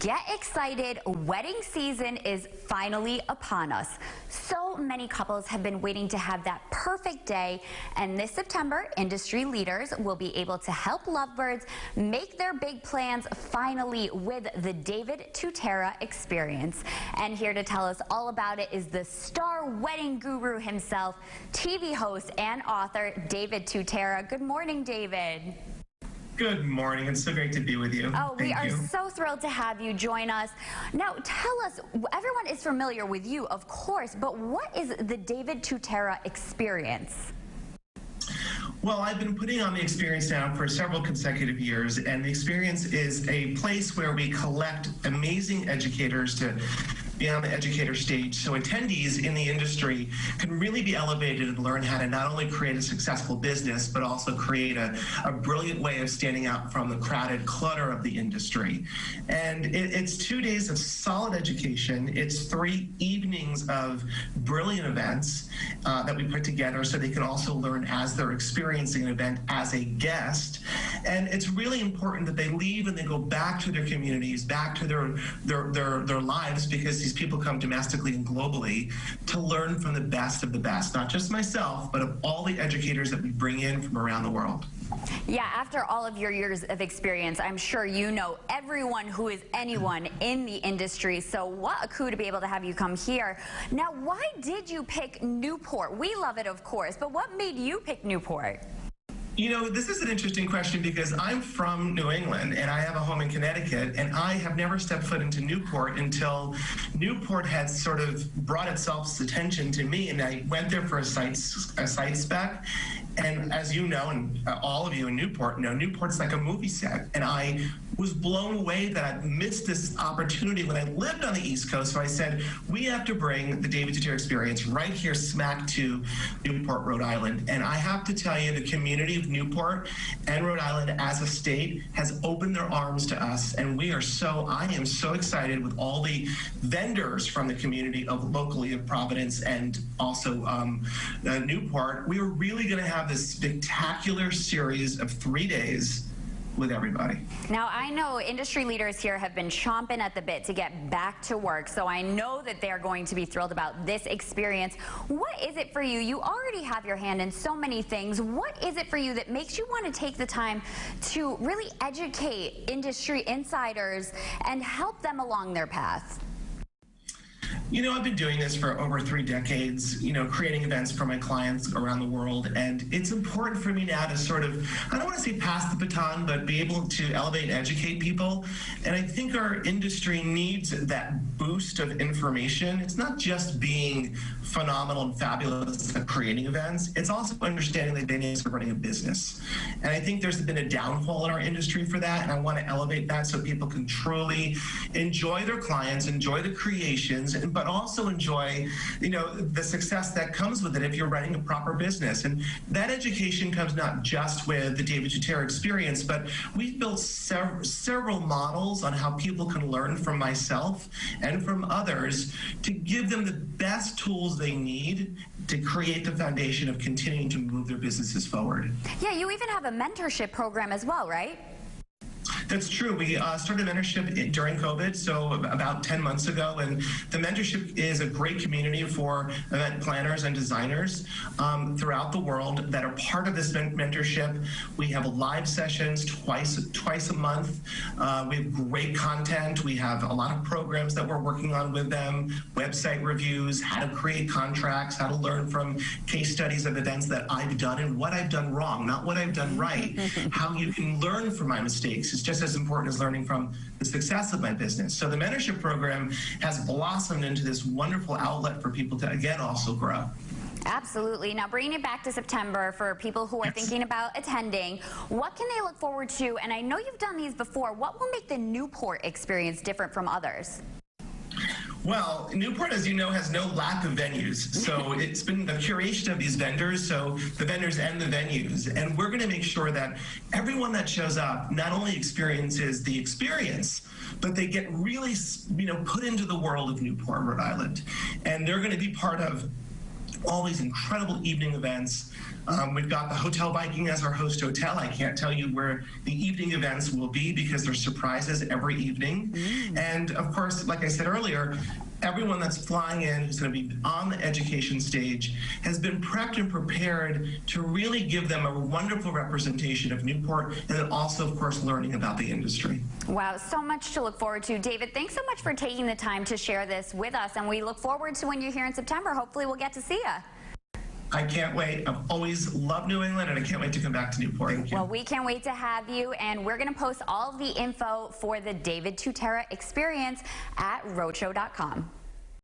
Get excited, wedding season is finally upon us. So many couples have been waiting to have that perfect day, and this September, industry leaders will be able to help lovebirds make their big plans finally with the David Tutera experience. And here to tell us all about it is the star wedding guru himself, TV host and author David Tutera. Good morning, David. Good morning. It's so great to be with you. Oh, we are so thrilled to have you join us. Now, tell us, everyone is familiar with you, of course, but what is the David Tutera experience? Well, I've been putting on the experience now for several consecutive years, and the experience is a place where we collect amazing educators to be on the educator stage, so attendees in the industry can really be elevated and learn how to not only create a successful business, but also create a brilliant way of standing out from the crowded clutter of the industry. And it's 2 days of solid education. It's 3 evenings of brilliant events that we put together so they can also learn as they're experiencing an event as a guest. And it's really important that they leave and they go back to their communities, back to their lives, because these people come domestically and globally to learn from the best of the best, not just myself, but of all the educators that we bring in from around the world. Yeah, after all of your years of experience, I'm sure you know everyone who is anyone in the industry, so what a coup to be able to have you come here. Now, why did you pick Newport? We love it, of course, but what made you pick Newport? You know, this is an interesting question because I'm from New England and I have a home in Connecticut, and I have never stepped foot into Newport until Newport had sort of brought itself's attention to me, and I went there for a site spec. And as you know, and all of you in Newport know, Newport's like a movie set, and I was blown away that I missed this opportunity when I lived on the East Coast. So I said, we have to bring the David Tutera experience right here smack to Newport, Rhode Island. And I have to tell you, the community of Newport and Rhode Island as a state has opened their arms to us. And I am so excited with all the vendors from the community of locally of Providence and also Newport. We are really gonna have this spectacular series of 3 days with everybody. Now, I know industry leaders here have been chomping at the bit to get back to work, so I know that they're going to be thrilled about this experience. What is it for you? You already have your hand in so many things. What is it for you that makes you want to take the time to really educate industry insiders and help them along their path? You know, I've been doing this for over 3 decades, you know, creating events for my clients around the world. And it's important for me now to sort of, I don't want to say pass the baton, but be able to elevate and educate people. And I think our industry needs that boost of information. It's not just being phenomenal and fabulous at creating events. It's also understanding the dynamics of running a business. And I think there's been a downfall in our industry for that. And I want to elevate that so people can truly enjoy their clients, enjoy the creations, but also enjoy, you know, the success that comes with it if you're running a proper business. And that education comes not just with the David Tutera experience, but we've built several models on how people can learn from myself and from others to give them the best tools they need to create the foundation of continuing to move their businesses forward. Yeah, you even have a mentorship program as well, right? That's true. We started mentorship during COVID, so about 10 months ago, and the mentorship is a great community for event planners and designers throughout the world that are part of this mentorship. We have live sessions twice a month. We have great content. We have a lot of programs that we're working on with them, website reviews, how to create contracts, how to learn from case studies of events that I've done and what I've done wrong, not what I've done right, how you can learn from my mistakes. It's just as important as learning from the success of my business. So the mentorship program has blossomed into this wonderful outlet for people to, again, also grow. Absolutely. Now, bringing it back to September for people who are thinking about attending, what can they look forward to? And I know you've done these before. What will make the Newport experience different from others? Well, Newport, as you know, has no lack of venues. So it's been the curation of these vendors, so the vendors and the venues. And we're going to make sure that everyone that shows up not only experiences the experience, but they get really, you know, put into the world of Newport, Rhode Island. And they're going to be part of all these incredible evening events. We've got the Hotel Viking as our host hotel. I can't tell you where the evening events will be because there's surprises every evening. And And of course, like I said earlier, everyone that's flying in who's going to be on the education stage has been prepped and prepared to really give them a wonderful representation of Newport, and then also, of course, learning about the industry. Wow, so much to look forward to. David, thanks so much for taking the time to share this with us, and we look forward to when you're here in September. Hopefully we'll get to see you. I can't wait. I've always loved New England, and I can't wait to come back to Newport. Well, we can't wait to have you, and we're going to post all of the info for the David Tutera experience at roadshow.com.